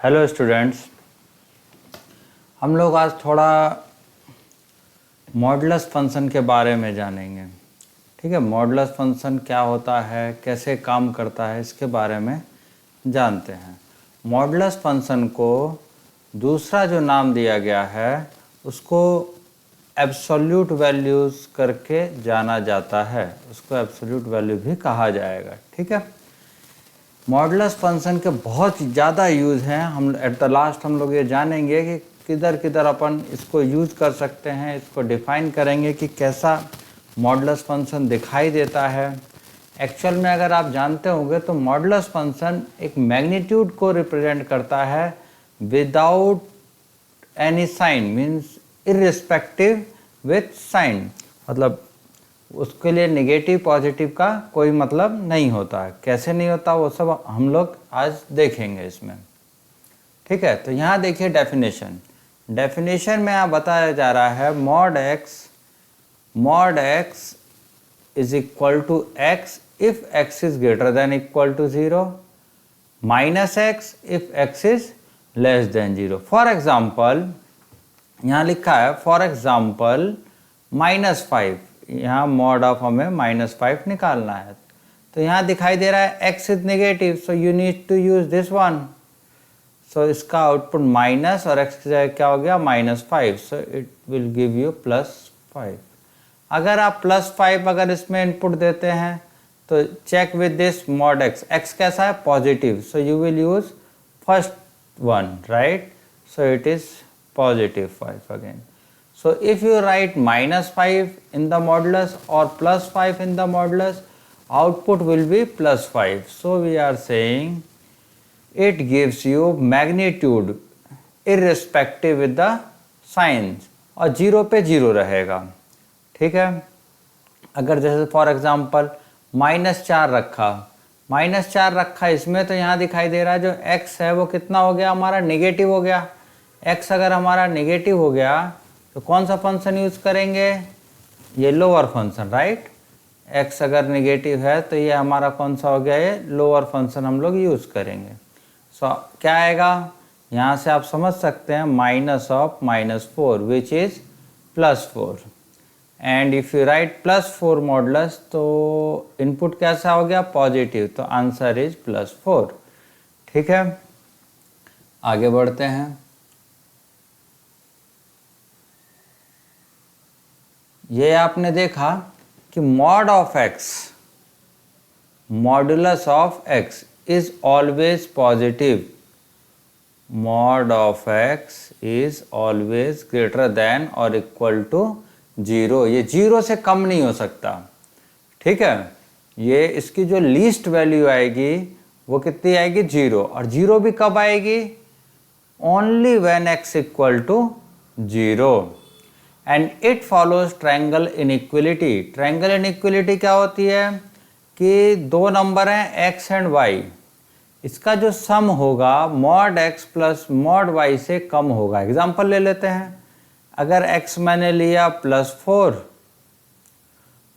Hello students, हम लोग आज थोड़ा मॉडुलस फंक्शन के बारे में जानेंगे। ठीक है, मॉडुलस फंक्शन क्या होता है, कैसे काम करता है, इसके बारे में जानते हैं। मॉडुलस फंक्शन को दूसरा जो नाम दिया गया है उसको एब्सोल्यूट वैल्यूज़ करके जाना जाता है, उसको एब्सोल्यूट वैल्यू भी कहा जाएगा। ठीक है, मॉडुलस फंक्शन के बहुत ज़्यादा यूज़ हैं। हम एट द लास्ट हम लोग ये जानेंगे कि किधर किधर अपन इसको यूज़ कर सकते हैं, इसको डिफ़ाइन करेंगे कि कैसा मॉडुलस फंक्शन दिखाई देता है। एक्चुअल में अगर आप जानते होंगे तो मॉडुलस फंक्शन एक मैग्नीट्यूड को रिप्रेजेंट करता है without any sign, means irrespective with sign, मतलब उसके लिए नेगेटिव पॉजिटिव का कोई मतलब नहीं होता है। कैसे नहीं होता वो सब हम लोग आज देखेंगे इसमें। ठीक है, तो यहाँ देखिए डेफिनेशन में यहाँ बताया जा रहा है mod x is equal to x if x is greater than equal to 0, minus x if x is less than 0। For example यहाँ लिखा है फॉर एग्जाम्पल -5, यहाँ मॉड ऑफ हमें -5 निकालना है। तो यहाँ दिखाई दे रहा है x is negative, so you need to use this one. So इसका आउटपुट माइनस और x की जगह क्या हो गया -5, so it will give you +5। अगर आप +5 अगर इसमें इनपुट देते हैं तो check with this mod x कैसा है positive, so you will use first one, right. So it is +5 again. So if you write -5 in the modulus or +5 in the modulus, output will be +5. So we are saying it gives you magnitude irrespective with the signs, और 0 पे 0 रहेगा। ठीक है, अगर जैसे for example -4 रखा इसमें, तो यहाँ दिखाई दे रहा है जो x है वो कितना हो गया हमारा नेगेटिव हो गया। x अगर हमारा नेगेटिव हो गया तो कौन सा फंक्शन यूज़ करेंगे, ये लोअर फंक्शन, राइट। x अगर नेगेटिव है तो ये हमारा कौन सा हो गया, ये लोअर फंक्शन हम लोग यूज़ करेंगे। सो क्या आएगा, यहाँ से आप समझ सकते हैं -4 which is +4, and if you right +4 modulus तो इनपुट कैसा हो गया पॉजिटिव, तो आंसर इज +4। ठीक है, आगे बढ़ते हैं। ये आपने देखा कि mod of x, modulus of x is always positive, mod of x is always greater than और इक्वल टू 0। ये 0 से कम नहीं हो सकता। ठीक है, ये इसकी जो लीस्ट वैल्यू आएगी वो कितनी आएगी 0, और 0 भी कब आएगी, only when x equal to 0। And it follows triangle inequality. Triangle inequality क्या होती है कि दो नंबर हैं x एंड y, इसका जो सम होगा mod x plus mod y से कम होगा। एग्जांपल ले लेते हैं, अगर x मैंने लिया +4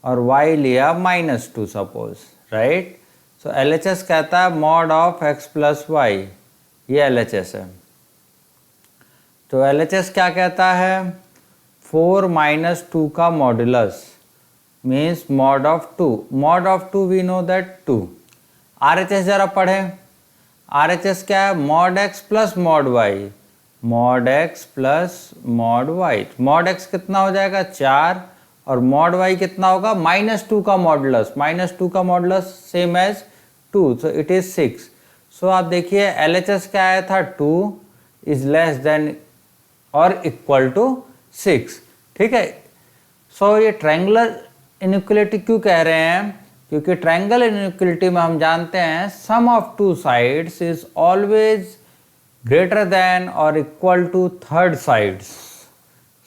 और y लिया -2 सपोज, राइट। सो LHS कहता है mod of x plus y, ये LHS है। तो LHS क्या कहता है, 4 - 2 का modulus means mod of 2। Mod of 2 we know that 2। RHS जरा पढ़ें, RHS क्या है, mod x plus mod y, mod x plus mod y। Mod x कितना हो जाएगा 4, और मॉड y कितना होगा -2 का मॉडुलस, -2 का modulus same as 2, so it is 6। सो आप देखिए LHS क्या आया था, 2 इज लेस देन और इक्वल टू 6। ठीक है, सो ये ट्रायंगुलर इनइक्वलिटी क्यों कह रहे हैं, क्योंकि ट्रायंगल इनइक्वलिटी में हम जानते हैं sum of two sides is always greater than और equal to third sides.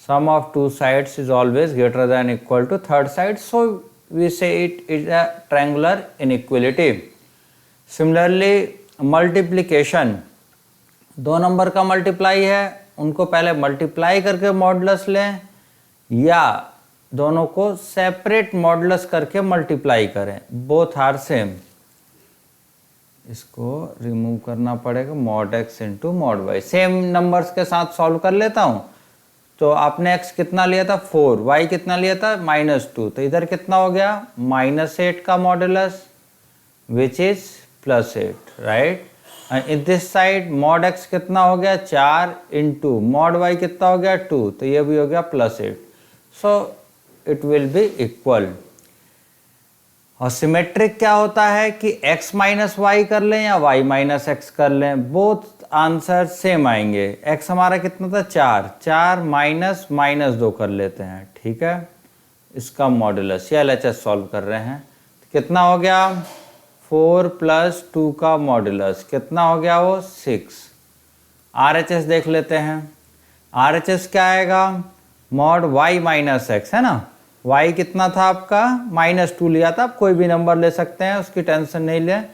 Sum of two sides is always greater than equal to third side, so we say it is a triangular inequality. Similarly multiplication, दो number का multiply है, उनको पहले multiply करके modulus लें, या दोनों को सेपरेट मॉडुलस करके मल्टीप्लाई करें, बोथ आर सेम। इसको रिमूव करना पड़ेगा, mod x into mod Y. Same numbers के साथ सॉल्व कर लेता हूँ। तो आपने x कितना लिया था 4, y कितना लिया था -2, तो इधर कितना हो गया -8 का modulus which is +8, right. In this side mod x कितना हो गया 4 इंटू मॉड y कितना हो गया 2, तो ये भी हो गया +8। So it will be equal. और सिमेट्रिक क्या होता है कि x माइनस वाई कर लें या y माइनस एक्स कर लें, बोथ आंसर सेम आएंगे। x हमारा कितना था 4 माइनस -2 कर लेते हैं, ठीक है। इसका मॉडुलस या LHS सॉल्व कर रहे हैं, तो कितना हो गया 4 + 2 का मॉडुलस कितना हो गया वो 6। RHS देख लेते हैं। RHS क्या आएगा मॉड y माइनस एक्स, है ना। y कितना था आपका -2 लिया था, आप कोई भी नंबर ले सकते हैं, उसकी टेंशन नहीं लें।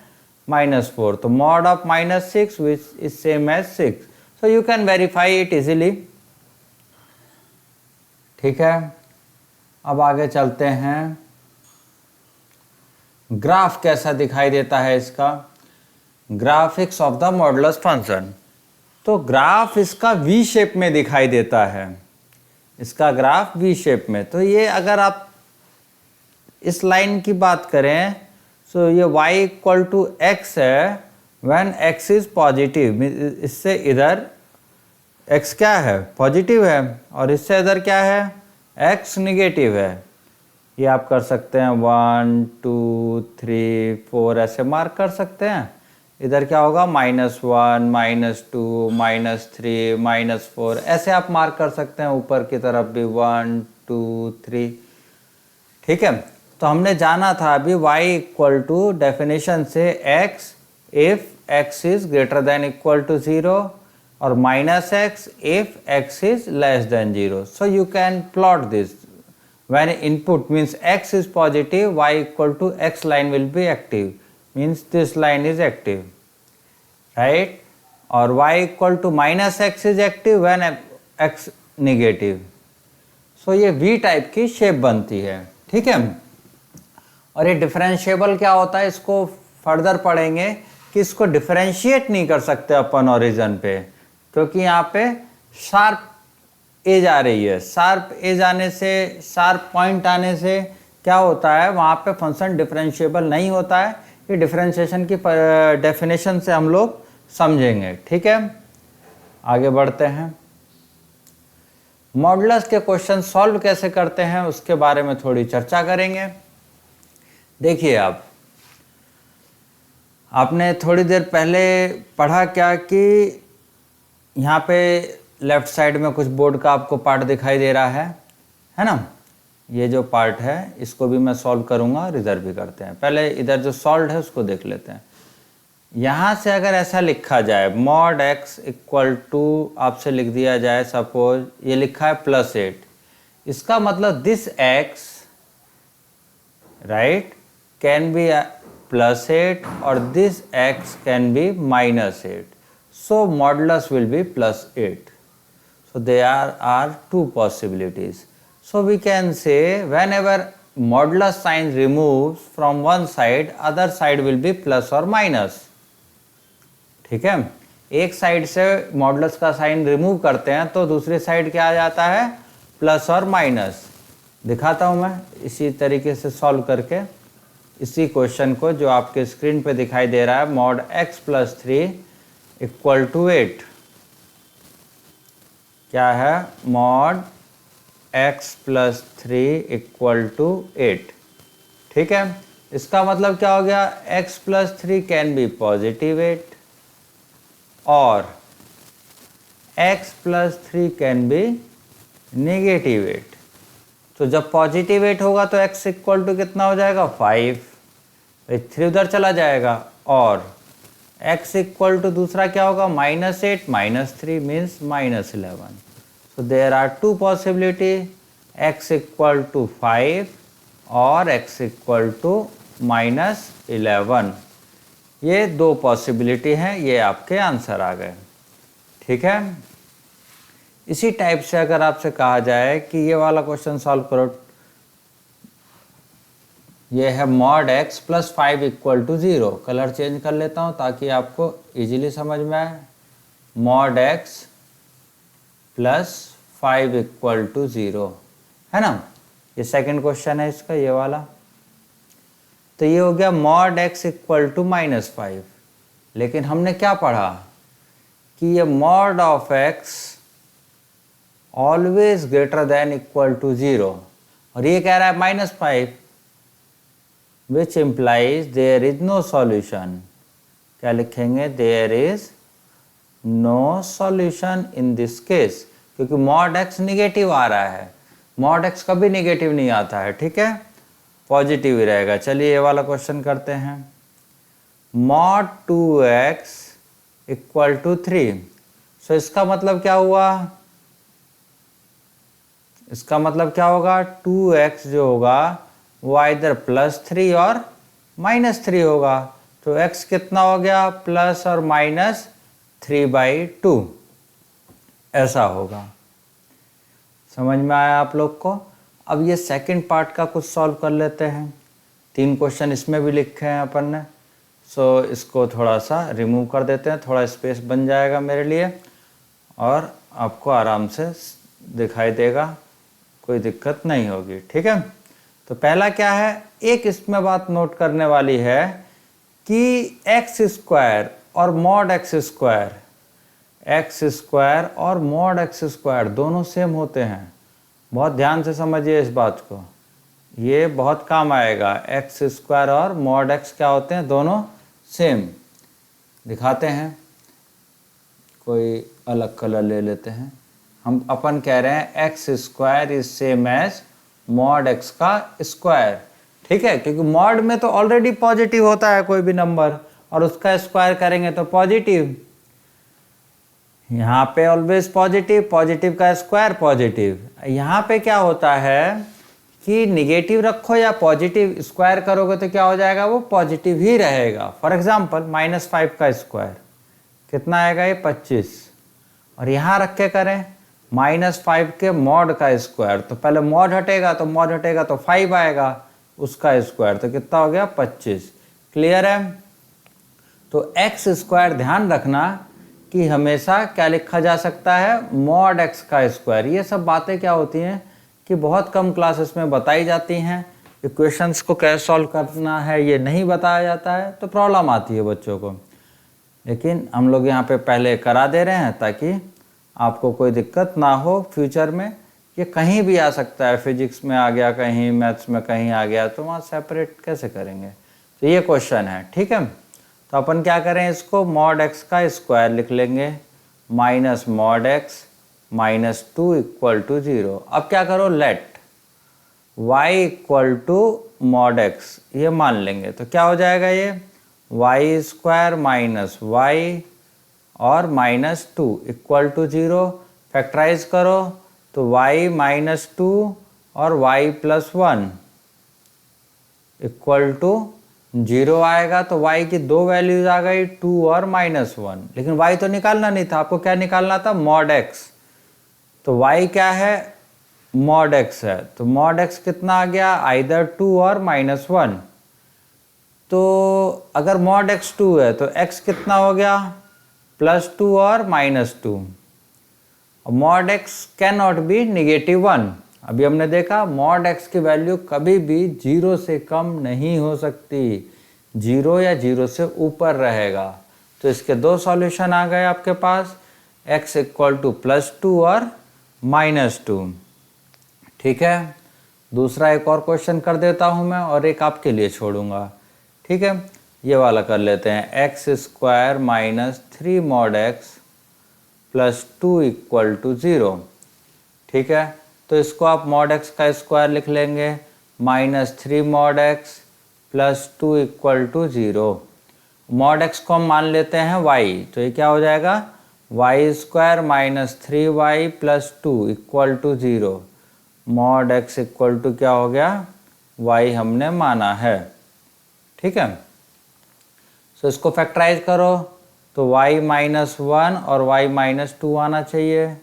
-4, तो mod of -6 which is same as 6। So you can verify it easily, ठीक है। अब आगे चलते हैं। ग्राफ कैसा दिखाई देता है इसका, graphics of the modulus function. तो ग्राफ इसका वी शेप में दिखाई देता है, इसका ग्राफ वी शेप में। तो ये अगर आप इस लाइन की बात करें, तो ये y = x है व्हेन x इज पॉजिटिव। इससे इधर x क्या है पॉजिटिव है, और इससे इधर क्या है x नेगेटिव है। ये आप कर सकते हैं 1 2 3 4 ऐसे मार्क कर सकते हैं। इधर क्या होगा -1 -2 -3 -4 ऐसे आप मार्क कर सकते हैं। ऊपर की तरफ भी 1 2 3, ठीक है। तो हमने जाना था अभी y = डेफिनेशन से x if x is greater than equal to 0 और -x if x is less than 0. So you can plot this. When input means x is positive, y = x line will be active, means this line is active, right? और y = -x is active when x negative. So ये v type की shape बनती है, ठीक है। और ये differentiable क्या होता है, इसको फर्दर पढ़ेंगे कि इसको डिफरेंशिएट नहीं कर सकते अपन ओरिजिन पे, क्योंकि यहाँ पे शार्प एज आ रही है। शार्प एज आने से, शार्प पॉइंट आने से क्या होता है, वहाँ पे फंक्शन डिफरेंशिएबल नहीं होता है। ये डिफरेंशिएशन की डेफिनेशन से हम लोग समझेंगे, ठीक है। आगे बढ़ते हैं। मॉडुलस के क्वेश्चन सॉल्व कैसे करते हैं उसके बारे में थोड़ी चर्चा करेंगे। देखिए, आपने थोड़ी देर पहले पढ़ा क्या कि यहाँ पे लेफ्ट साइड में कुछ बोर्ड का आपको पार्ट दिखाई दे रहा है ना। ये जो पार्ट है इसको भी मैं सॉल्व करूँगा, रिजर्व भी करते हैं। पहले इधर जो सॉल्व है उसको देख लेते हैं। यहाँ से अगर ऐसा लिखा जाए मॉड x = आपसे लिख दिया जाए, सपोज ये लिखा है +8, इसका मतलब this x right can be +8 और this x can be -8. So modulus will be +8. So there are two possibilities. So we can say whenever modulus sign removes from one side, other side will be plus or minus. ठीक है, एक side से modulus का sign remove करते हैं तो दूसरी side क्या आ जाता है प्लस और माइनस। दिखाता हूं मैं इसी तरीके से सॉल्व करके इसी क्वेश्चन को जो आपके स्क्रीन पे दिखाई दे रहा है। मॉड x + 3 = 8 क्या है, मॉड x + 3 = 8। ठीक है, इसका मतलब क्या हो गया, x + 3 कैन बी +8 और x + 3 कैन बी -8। तो जब +8 होगा तो x = कितना हो जाएगा 5, 3 उधर चला जाएगा और x = दूसरा क्या होगा -8 -3 means -11। So there are two possibility, x = 5 और x = -11। ये दो पॉसिबिलिटी हैं, ये आपके आंसर आ गए। ठीक है, इसी टाइप से अगर आपसे कहा जाए कि ये वाला क्वेश्चन सॉल्व करो, ये है mod x plus 5 equal to 0। Colour change कर लेता हूँ ताकि आपको इजीली समझ में आए। Mod x plus 5 equal to 0 है ना। ये सेकंड क्वेश्चन है इसका, ये वाला। तो ये हो गया मॉड x इक्वल टू -5। लेकिन हमने क्या पढ़ा कि ये mod of x always greater than equal to 0, और ये कह रहा है -5, which implies there is no solution. क्या लिखेंगे? There is no solution in this case, क्योंकि मॉड x निगेटिव आ रहा है। मॉड x कभी निगेटिव नहीं आता है, ठीक है, पॉजिटिव ही रहेगा। चलिए ये वाला क्वेश्चन करते हैं। Mod 2x equal to 3। सो इसका मतलब क्या हुआ? इसका मतलब क्या होगा? 2x जो होगा वो इधर +3 और -3 होगा। तो x कितना हो गया? प्लस और माइनस 3/2 ऐसा होगा। समझ में आया आप लोग को? अब ये सेकंड पार्ट का कुछ सॉल्व कर लेते हैं। 3 क्वेश्चन इसमें भी लिखे हैं अपन ने। सो इसको थोड़ा सा रिमूव कर देते हैं, थोड़ा स्पेस बन जाएगा मेरे लिए और आपको आराम से दिखाई देगा, कोई दिक्कत नहीं होगी, ठीक है। तो पहला क्या है, एक इसमें बात नोट करने वाली है कि x² और मॉड x² और मॉड x² दोनों सेम होते हैं। बहुत ध्यान से समझिए इस बात को, ये बहुत काम आएगा। x² और मॉड x क्या होते हैं? दोनों सेम। दिखाते हैं, कोई अलग कलर ले लेते हैं। हम अपन कह रहे हैं x² is same as mod x का स्क्वायर, ठीक है, क्योंकि मॉड में तो ऑलरेडी पॉजिटिव होता है कोई भी नंबर, और उसका स्क्वायर करेंगे तो पॉजिटिव। यहाँ पे ऑलवेज पॉजिटिव, पॉजिटिव का स्क्वायर पॉजिटिव। यहाँ पे क्या होता है कि निगेटिव रखो या पॉजिटिव स्क्वायर करोगे तो क्या हो जाएगा? वो पॉजिटिव ही रहेगा। फॉर एग्जांपल -5 का स्क्वायर कितना आएगा? ये 25। और यहाँ रख के करें -5 के मॉड का स्क्वायर, तो पहले मॉड हटेगा तो 5 आएगा उसका स्क्वायर, तो कितना हो गया? 25। क्लियर है? तो x² ध्यान रखना कि हमेशा क्या लिखा जा सकता है? मॉड x का स्क्वायर। ये सब बातें क्या होती हैं कि बहुत कम क्लासेस में बताई जाती हैं। इक्वेशंस को कैसे सॉल्व करना है ये नहीं बताया जाता है, तो प्रॉब्लम आती है बच्चों को। लेकिन हम लोग यहाँ पे पहले करा दे रहे हैं ताकि आपको कोई दिक्कत ना हो फ्यूचर में। ये कहीं भी आ सकता है, फिजिक्स में आ गया कहीं, मैथ्स में कहीं आ गया, तो वहाँ सेपरेट कैसे करेंगे? तो ये क्वेश्चन है, ठीक है। तो अपन क्या करें, इसको मॉड x का स्क्वायर लिख लेंगे, minus mod x -2 equal to 0। अब क्या करो, let y equal to mod x ये मान लेंगे, तो क्या हो जाएगा? ये y² माइनस y और -2 इक्वल टू 0। फैक्टराइज करो तो y -2 और y + 1 इक्वल टू 0 आएगा। तो y की 2 वैल्यूज आ गई, 2 और -1। लेकिन y तो निकालना नहीं था, आपको क्या निकालना था? Mod x। तो y क्या है? मॉड x है, तो मॉड x कितना आ गया? आइदर 2 और -1। तो अगर मॉड x 2 है तो x कितना हो गया? +2 और -2। Mod x can not be -1। अभी हमने देखा मॉड x की वैल्यू कभी भी 0 से कम नहीं हो सकती, 0 या 0 से ऊपर रहेगा। तो इसके 2 सॉल्यूशन आ गए आपके पास, x इक्वल टू +2 और -2, ठीक है। दूसरा एक और क्वेश्चन कर देता हूं मैं और एक आपके लिए छोड़ूंगा, ठीक है। ये वाला कर लेते हैं, x² - 3 mod x +2 equal to 0, ठीक है। तो इसको आप मॉड x का स्क्वायर लिख लेंगे, -3 mod x +2 equal to 0। Mod x को हम मान लेते हैं y, तो ये क्या हो जाएगा? y² - 3y +2 equal to 0। Mod x equal to क्या हो गया? y हमने माना है, ठीक है। सो इसको फैक्टराइज करो तो y -1 और y -2 आना चाहिए,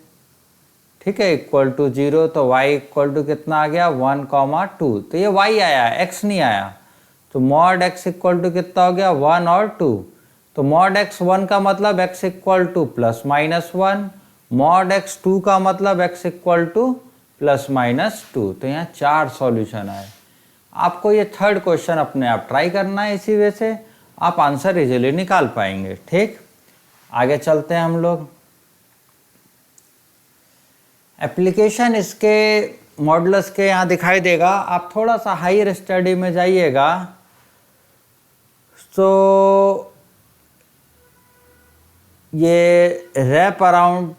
ठीक है, इक्वल टू 0, तो y इक्वल टू कितना आ गया 1,2। तो ये y आया, x नहीं आया। तो मॉड x इक्वल टू कितना हो गया 1 और 2। तो मॉड x 1 का मतलब x equal to plus minus 1, mod x 2 का मतलब x equal to plus minus 2। तो यहाँ 4 सॉल्यूशन आए। आपको ये थर्ड क्वेश्चन अपने आप ट्राई करना है, इसी वजह से आप आंसर इजीली निकाल पाएंगे। ठीक, आगे चलते हैं हम लोग। एप्लीकेशन इसके मॉडल्स के यहाँ दिखाई देगा। आप थोड़ा सा हायर स्टडी में जाइएगा तो ये रैप अराउंड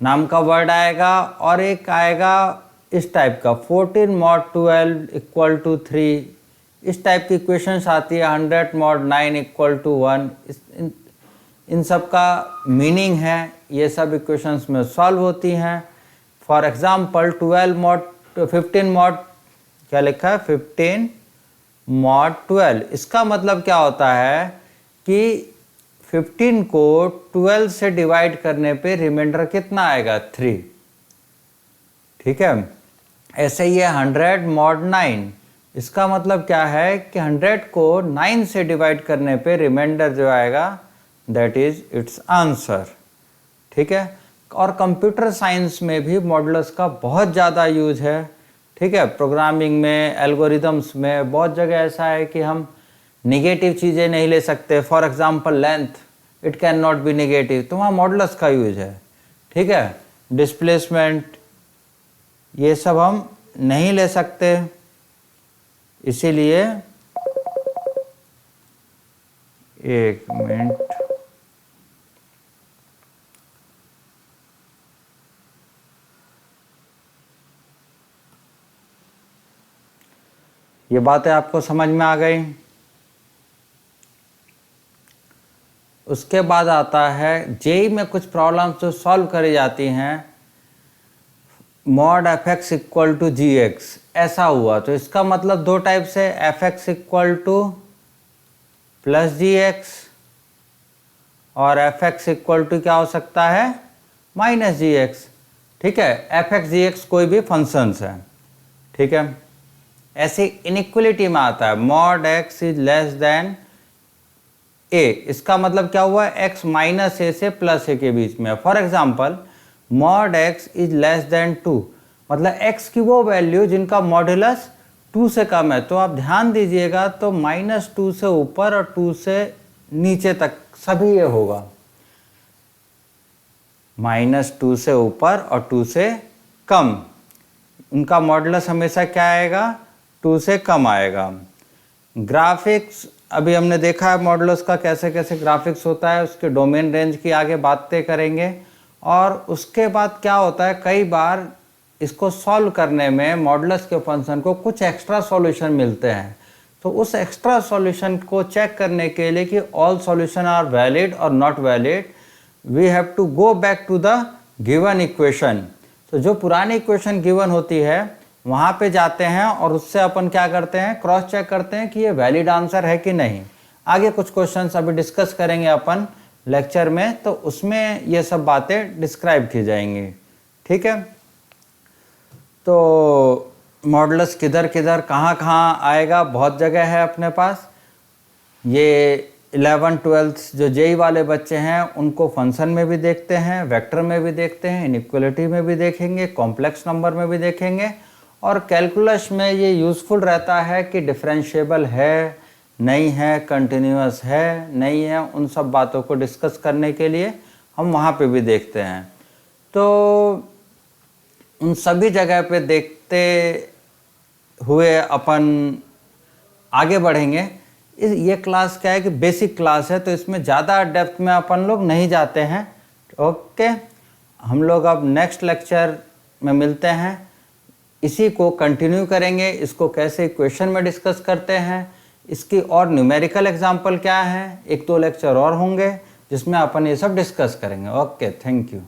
नाम का वर्ड आएगा और एक आएगा इस टाइप का 14 mod 12 इक्वल टू 3, इस टाइप की इक्वेशंस आती है 100 mod 9 इक्वल टू 1। इन सब का मीनिंग है, ये सब इक्वेशंस में सॉल्व होती हैं। फॉर एग्जांपल 15 mod क्या लिखा है 15 mod 12, इसका मतलब क्या होता है कि 15 को 12 से डिवाइड करने पे रिमाइंडर कितना आएगा 3। ठीक है, ऐसे ये 100 mod 9, इसका मतलब क्या है कि 100 को 9 से डिवाइड करने पे रिमाइंडर जो आएगा दैट इज इट्स आंसर। ठीक है, और कंप्यूटर साइंस में भी मॉडल्स का बहुत ज़्यादा यूज है। ठीक है, प्रोग्रामिंग में, एल्गोरिदम्स में बहुत जगह ऐसा है कि हम निगेटिव चीज़ें नहीं ले सकते। For example length, it can not be negative, तो वहाँ मॉडल्स का यूज है। ठीक है, डिस्प्लेसमेंट, ये सब हम नहीं ले सकते, इसीलिए एक मिनट, ये बातें आपको समझ में आ गई। उसके बाद आता है जेई में कुछ प्रॉब्लम्स जो सॉल्व करी जाती हैं। Mod f x equal to g x ऐसा हुआ, तो इसका मतलब दो टाइप से, f x equal to plus g x और एफ एक्स इक्वल टू क्या हो सकता है माइनस जी एक्स। ठीक है, एफ एक्स जी एक्स कोई भी फंक्शंस है। ठीक है, ऐसे इनइक्वलिटी में आता है mod x is less than a, इसका मतलब क्या हुआ x माइनस ए से प्लस ए के बीच में। For example mod x is less then 2, मतलब x की वो वैल्यू जिनका मॉड्यूलस 2 से कम है। तो आप ध्यान दीजिएगा, तो -2 से ऊपर और 2 से नीचे तक सभी ये होगा, -2 से ऊपर और 2 से कम, उनका मॉड्यूलस हमेशा क्या आएगा 2 से कम आएगा। ग्राफिक्स अभी हमने देखा है मॉडल्स का कैसे कैसे ग्राफिक्स होता है, उसके डोमेन रेंज की आगे बातें करेंगे। और उसके बाद क्या होता है, कई बार इसको सॉल्व करने में मॉडल्स के फंक्शन को कुछ एक्स्ट्रा सॉल्यूशन मिलते हैं। तो उस एक्स्ट्रा सॉल्यूशन को चेक करने के लिए कि ऑल सॉल्यूशन आर वैलिड और not valid, we have to go back to the given equation. तो जो पुरानी इक्वेशन गिवन होती है वहाँ पे जाते हैं और उससे अपन क्या करते हैं, क्रॉस चेक करते हैं कि ये वैलिड आंसर है कि नहीं। आगे कुछ क्वेश्चंस अभी डिस्कस करेंगे अपन लेक्चर में, तो उसमें ये सब बातें डिस्क्राइब की जाएंगी। ठीक है, तो मॉडल्स किधर किधर कहाँ कहाँ आएगा, बहुत जगह है अपने पास। ये 11th-12th जो जेई वाले बच्चे हैं उनको फंक्शन में भी देखते हैं, वेक्टर में भी देखते हैं, इनइक्वलिटी में भी देखेंगे, कॉम्प्लेक्स नंबर में भी देखेंगे। और कैलकुलस में ये यूज़फुल रहता है कि डिफरेंशिएबल है नहीं है, कंटिन्यूअस है नहीं है, उन सब बातों को डिस्कस करने के लिए हम वहाँ पे भी देखते हैं। तो उन सभी जगह पे देखते हुए अपन आगे बढ़ेंगे। ये क्लास क्या है कि बेसिक क्लास है, तो इसमें ज़्यादा डेप्थ में अपन लोग नहीं जाते हैं। ओके, हम लोग अब नेक्स्ट लेक्चर में मिलते हैं, इसी को कंटिन्यू करेंगे। इसको कैसे इक्वेशन में डिस्कस करते हैं, इसकी और न्यूमेरिकल एग्जांपल क्या है, 1-2 लेक्चर और होंगे जिसमें अपन ये सब डिस्कस करेंगे। Okay, thank you.